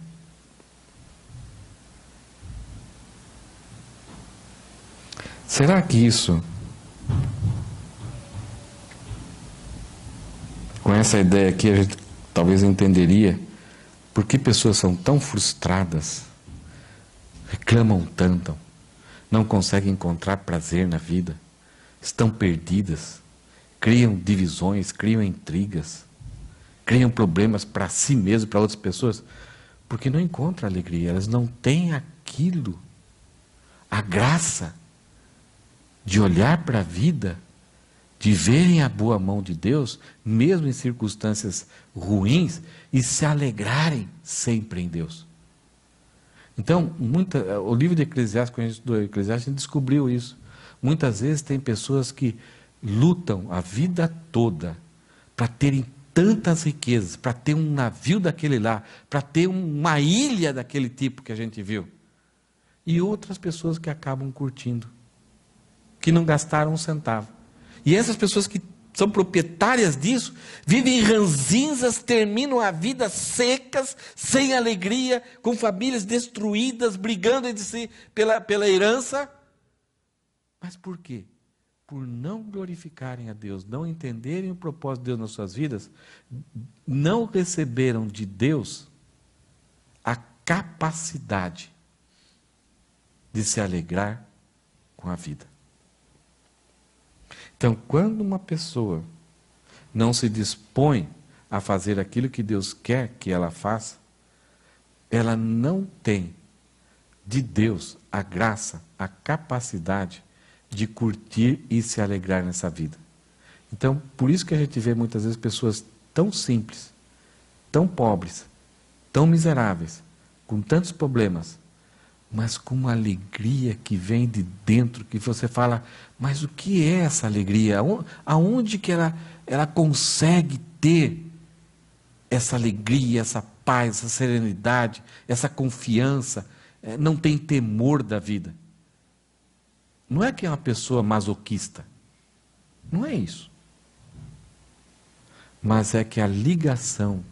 A: Será que isso, com essa ideia aqui, a gente talvez entenderia por que pessoas são tão frustradas, reclamam tanto, não conseguem encontrar prazer na vida, estão perdidas, criam divisões, criam intrigas, criam problemas para si mesmo, para outras pessoas, porque não encontram alegria, elas não têm aquilo, a graça de olhar para a vida, de verem a boa mão de Deus, mesmo em circunstâncias ruins, e se alegrarem sempre em Deus. Então, o livro de Eclesiastes, quando a gente estudou Eclesiastes, a gente descobriu isso. Muitas vezes tem pessoas que lutam a vida toda para terem tantas riquezas, para ter um navio daquele lá, para ter uma ilha daquele tipo que a gente viu. e outras pessoas que acabam curtindo, que não gastaram um centavo. E essas pessoas que são proprietárias disso, vivem ranzinzas, terminam a vida secas, sem alegria, com famílias destruídas, brigando entre si pela herança. Mas por quê? Por não glorificarem a Deus, não entenderem o propósito de Deus nas suas vidas, não receberam de Deus a capacidade de se alegrar com a vida. Então, quando uma pessoa não se dispõe a fazer aquilo que Deus quer que ela faça, ela não tem de Deus a graça, a capacidade de curtir e se alegrar nessa vida. Então, por isso que a gente vê muitas vezes pessoas tão simples, tão pobres, tão miseráveis, com tantos problemas, mas com uma alegria que vem de dentro, que você fala, mas o que é essa alegria? Aonde que ela consegue ter essa alegria, essa paz, essa serenidade, essa confiança, não tem temor da vida? Não é que é uma pessoa masoquista, não é isso. Mas é que a ligação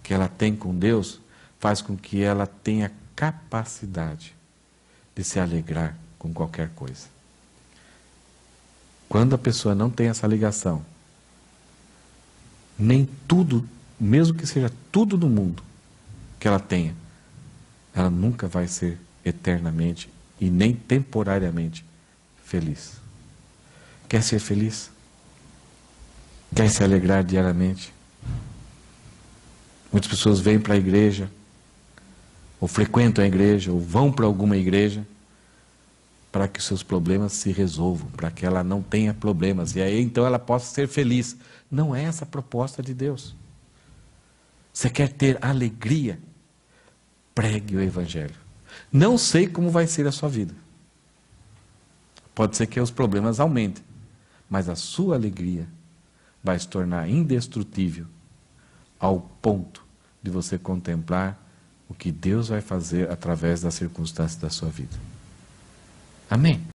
A: que ela tem com Deus faz com que ela tenha capacidade de se alegrar com qualquer coisa. Quando a pessoa não tem essa ligação, nem tudo, mesmo que seja tudo no mundo que ela tenha, ela nunca vai ser eternamente e nem temporariamente feliz. Quer ser feliz? Quer se alegrar diariamente? Muitas pessoas vêm para a igreja, ou frequentam a igreja, ou vão para alguma igreja, para que os seus problemas se resolvam, para que ela não tenha problemas, e aí então ela possa ser feliz. Não é essa a proposta de Deus. Você quer ter alegria? Pregue o Evangelho. Não sei como vai ser a sua vida. Pode ser que os problemas aumentem, mas a sua alegria vai se tornar indestrutível ao ponto de você contemplar o que Deus vai fazer através das circunstâncias da sua vida. Amém?